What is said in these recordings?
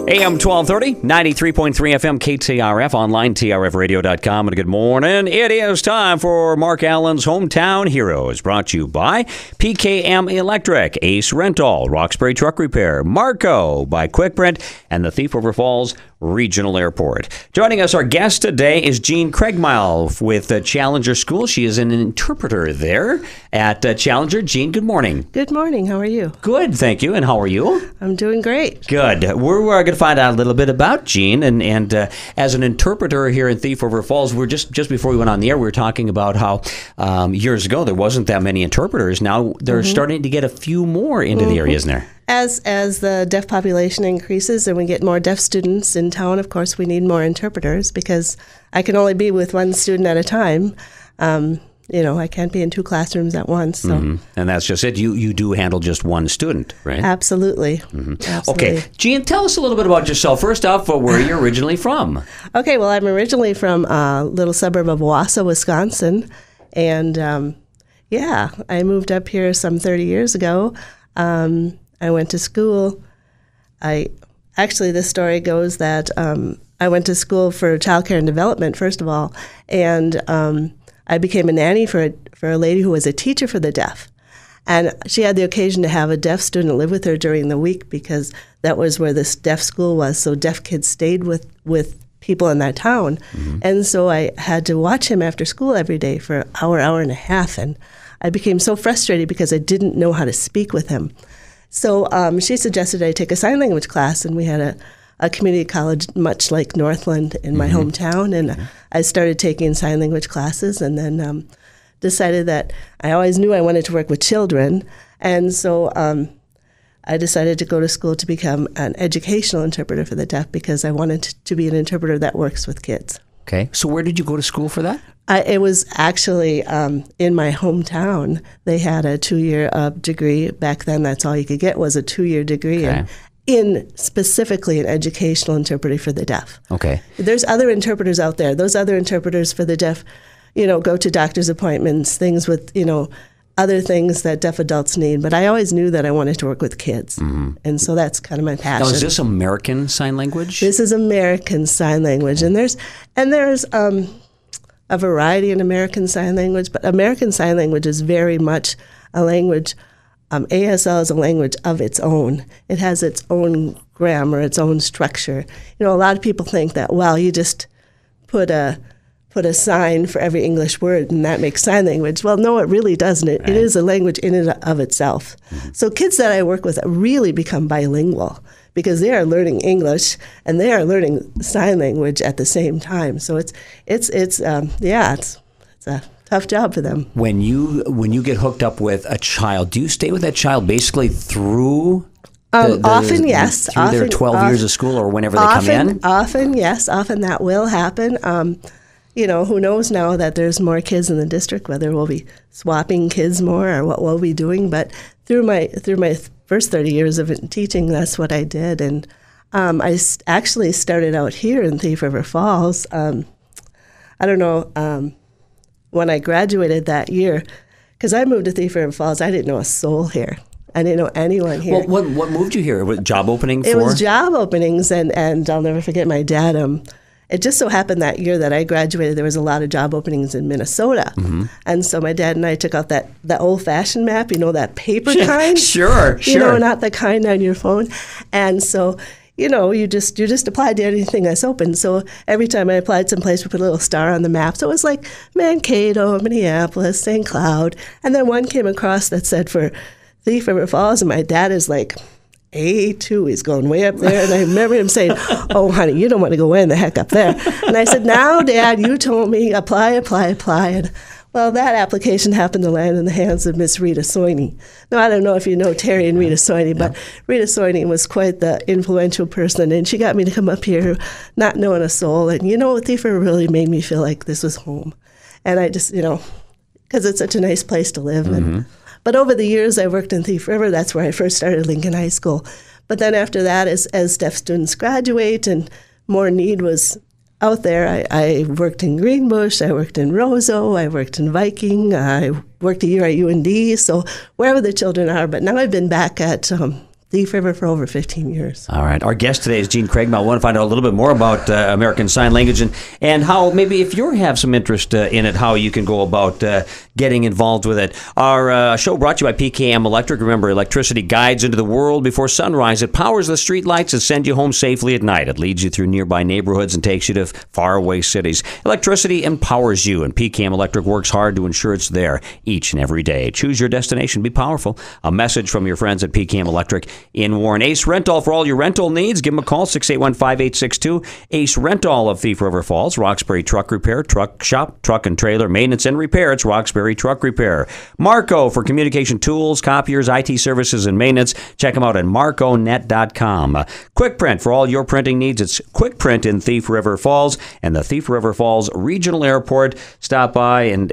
AM 1230, 93.3 FM, KTRF, online, trfradio.com, and good morning. It is time for Mark Allen's Hometown Heroes, brought to you by PKM Electric, Ace Rental, Roxbury Truck Repair, Marco by QuickPrint, and the Thief River Falls Regional Airport. Joining us, our guest today is Jean Craigmile with Challenger School. She is an interpreter there at Challenger. Jean, good morning. Good morning. How are you? Good, thank you. And how are you? I'm doing great. Good. We're going to find out a little bit about Jean. And as an interpreter here in Thief River Falls, we're just before we went on the air, we were talking about how years ago there wasn't that many interpreters. Now they're starting to get a few more into the area, isn't there? As the deaf population increases and we get more deaf students in town, of course, we need more interpreters because I can only be with one student at a time. I can't be in two classrooms at once. So. And that's just it. You do handle just one student, right? Absolutely. Okay. Jean, tell us a little bit about yourself. First off, where are you originally from? Okay. Well, I'm originally from a little suburb of Wausau, Wisconsin. And, I moved up here some 30 years ago. I went to school. This story goes that I went to school for childcare and development, first of all, and I became a nanny for a lady who was a teacher for the deaf. And she had the occasion to have a deaf student live with her during the week because that was where this deaf school was, so deaf kids stayed with people in that town. And so I had to watch him after school every day for an hour and a half, and I became so frustrated because I didn't know how to speak with him. So she suggested I take a sign language class, and we had a community college much like Northland in my hometown, and I started taking sign language classes and then decided that I always knew I wanted to work with children, and so I decided to go to school to become an educational interpreter for the deaf because I wanted to be an interpreter that works with kids. Okay. So where did you go to school for that? It was actually in my hometown. They had a 2-year degree. Back then, that's all you could get was a 2-year degree in specifically an educational interpreter for the deaf. Okay. There's other interpreters out there. Those other interpreters for the deaf, go to doctor's appointments, things with, other things that deaf adults need. But I always knew that I wanted to work with kids. And so that's kind of my passion. Now, is this American Sign Language? This is American Sign Language. And there's a variety in American Sign Language, but American Sign Language is very much a language. ASL is a language of its own. It has its own grammar, its own structure. A lot of people think that, you just put a sign for every English word and that makes sign language. Well, no, it really doesn't. It is a language in and of itself. So kids that I work with really become bilingual because they are learning English and they are learning sign language at the same time. So it's a tough job for them. When you get hooked up with a child, do you stay with that child basally through often, yes. Through their 12 years of school or whenever they come in? Often, yes. Often that will happen. Who knows now that there's more kids in the district, whether we'll be swapping kids more or what we'll be doing. But through my first 30 years of teaching, that's what I did. And I actually started out here in Thief River Falls. I don't know, when I graduated that year, because I moved to Thief River Falls, I didn't know a soul here. I didn't know anyone here. Well, what moved you here? Was it job opening for? It was job openings, and I'll never forget my dad. It just so happened that year that I graduated, there was a lot of job openings in Minnesota. And so my dad and I took out that old-fashioned map, that paper kind. Sure. Not the kind on your phone. And so, you just applied to anything that's open. So every time I applied someplace, we put a little star on the map. So it was like Mankato, Minneapolis, St. Cloud. And then one came across that said for Thief River Falls, and my dad is like, A2, he's going way up there. And I remember him saying, "Oh, honey, you don't want to go way in the heck up there." And I said, "Now, Dad, you told me, apply. And well, that application happened to land in the hands of Miss Rita Soini. Now, I don't know if you know Terry and Rita Soini, but Rita Soini was quite the influential person, and she got me to come up here not knowing a soul. And Thief River really made me feel like this was home. And I just, because it's such a nice place to live. But over the years, I worked in Thief River. That's where I first started Lincoln High School. But then after that, as deaf students graduate and more need was out there, I worked in Greenbush, I worked in Roseau, I worked in Viking, I worked a year at UND, so wherever the children are. But now I've been back at Thief River for over 15 years. All right. Our guest today is Jean Craigmile. I want to find out a little bit more about American Sign Language and how maybe if you have some interest in it, how you can go about getting involved with it. Our show brought to you by PKM Electric. Remember, electricity guides into the world before sunrise. It powers the street lights and sends you home safely at night. It leads you through nearby neighborhoods and takes you to faraway cities. Electricity empowers you, and PKM Electric works hard to ensure it's there each and every day. Choose your destination. Be powerful. A message from your friends at PKM Electric in Warren. Ace Rental for all your rental needs. Give them a call, 681-5862. Ace Rental of Thief River Falls. Roxbury Truck Repair, Truck Shop, Truck and Trailer Maintenance and Repair. It's Roxbury Truck Repair. Marco for communication tools, copiers, IT services, and maintenance. Check them out at marconet.com. Quick Print for all your printing needs. It's Quick Print in Thief River Falls and the Thief River Falls Regional Airport. Stop by and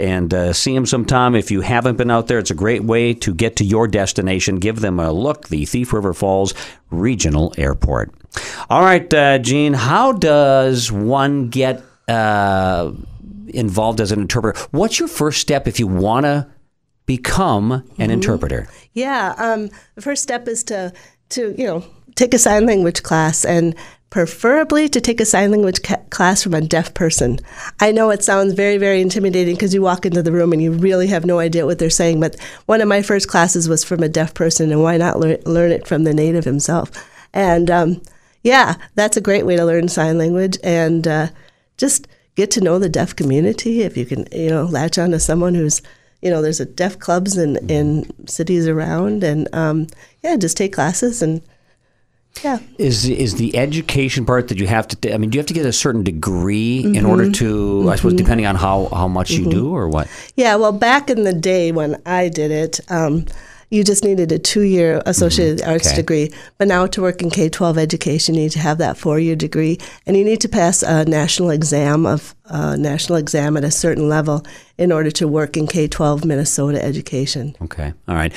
see them sometime. If you haven't been out there, it's a great way to get to your destination. Give them a look. The Thief River Falls Regional Airport. All right, Jean, how does one get involved as an interpreter? What's your first step if you want to become an interpreter? Yeah, the first step is to take a sign language class, and preferably to take a sign language class from a deaf person. I know it sounds very, very intimidating because you walk into the room and you really have no idea what they're saying, but one of my first classes was from a deaf person, and why not learn it from the native himself? And that's a great way to learn sign language, and just get to know the deaf community. If you can, latch on to someone who's, there's a deaf clubs in cities around, and just take classes and. Yeah. Is the education part that you have to? Do you have to get a certain degree in order to? I suppose depending on how much you do or what. Yeah. Well, back in the day when I did it, you just needed a 2-year associated arts degree. But now to work in K-12 education, you need to have that 4-year degree, and you need to pass a national exam at a certain level in order to work in K-12 Minnesota education. Okay. All right.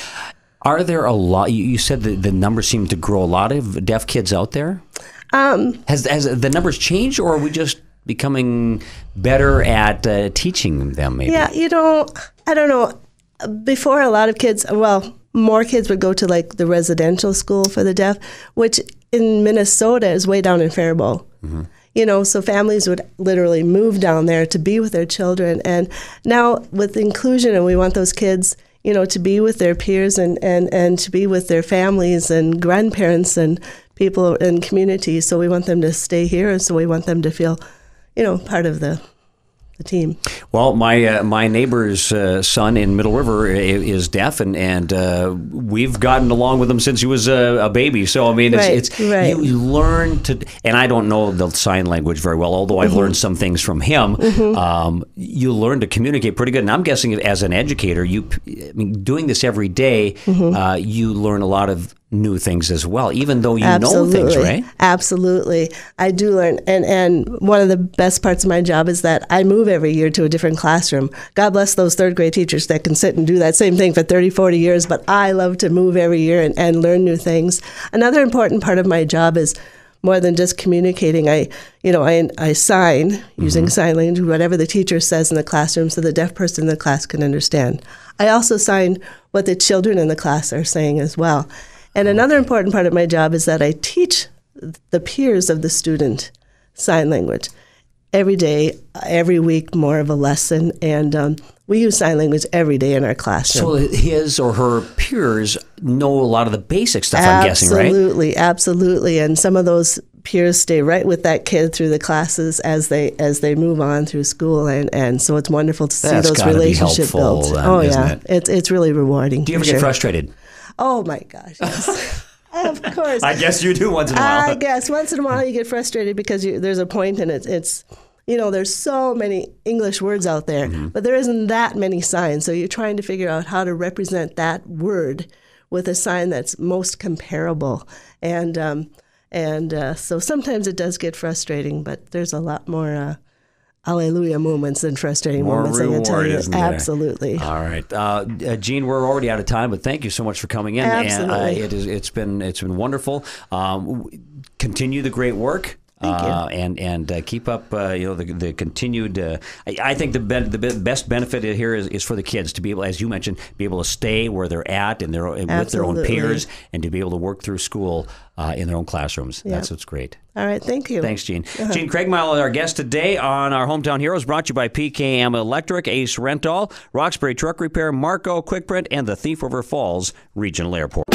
Are there a lot? You said that the numbers seem to grow. A lot of deaf kids out there. Has the numbers changed, or are we just becoming better at teaching them? Maybe. Yeah, I don't know. Before, a lot of kids, more kids would go to like the residential school for the deaf, which in Minnesota is way down in Faribault. So families would literally move down there to be with their children. And now with inclusion, and we want those kids, to be with their peers and to be with their families and grandparents and people in communities. So we want them to stay here, and so we want them to feel, part of the team. Well, my neighbor's son in Middle River is deaf, and we've gotten along with him since he was a baby. So it's you learn to, and I don't know the sign language very well, although I've learned some things from him. You learn to communicate pretty good, and I'm guessing as an educator, doing this every day, you learn a lot of new things as well, even though you know things, right? Absolutely. I do learn. And one of the best parts of my job is that I move every year to a different classroom. God bless those third grade teachers that can sit and do that same thing for 30, 40 years, but I love to move every year and learn new things. Another important part of my job is more than just communicating. I sign using sign language, whatever the teacher says in the classroom, so the deaf person in the class can understand. I also sign what the children in the class are saying as well. And another important part of my job is that I teach the peers of the student sign language every day, every week, more of a lesson. And we use sign language every day in our classroom. So his or her peers know a lot of the basic stuff, I'm guessing, right? Absolutely. And some of those peers stay right with that kid through the classes as they move on through school. And so it's wonderful to see those relationships built. Then, it's really rewarding. Do you ever get frustrated? Oh, my gosh, yes. Of course. I guess you do once in a while. I guess once in a while you get frustrated because there's a point, and it's there's so many English words out there, but there isn't that many signs. So you're trying to figure out how to represent that word with a sign that's most comparable. And so sometimes it does get frustrating, but there's a lot more hallelujah moments than frustrating moments. Reward, I can tell you, isn't there? Absolutely. All right, Jean, we're already out of time, but thank you so much for coming in. Absolutely. And it's been wonderful. Continue the great work. Thank you. And keep up, the continued. I think the best benefit here is for the kids to be able, as you mentioned, be able to stay where they're at and with their own peers, and to be able to work through school in their own classrooms. Yep. That's what's great. All right, thank you. Thanks, Jean. Jean Craigmile, our guest today on our Hometown Heroes, brought to you by PKM Electric, Ace Rental, Roxbury Truck Repair, Marco Quick Print, and the Thief River Falls Regional Airport.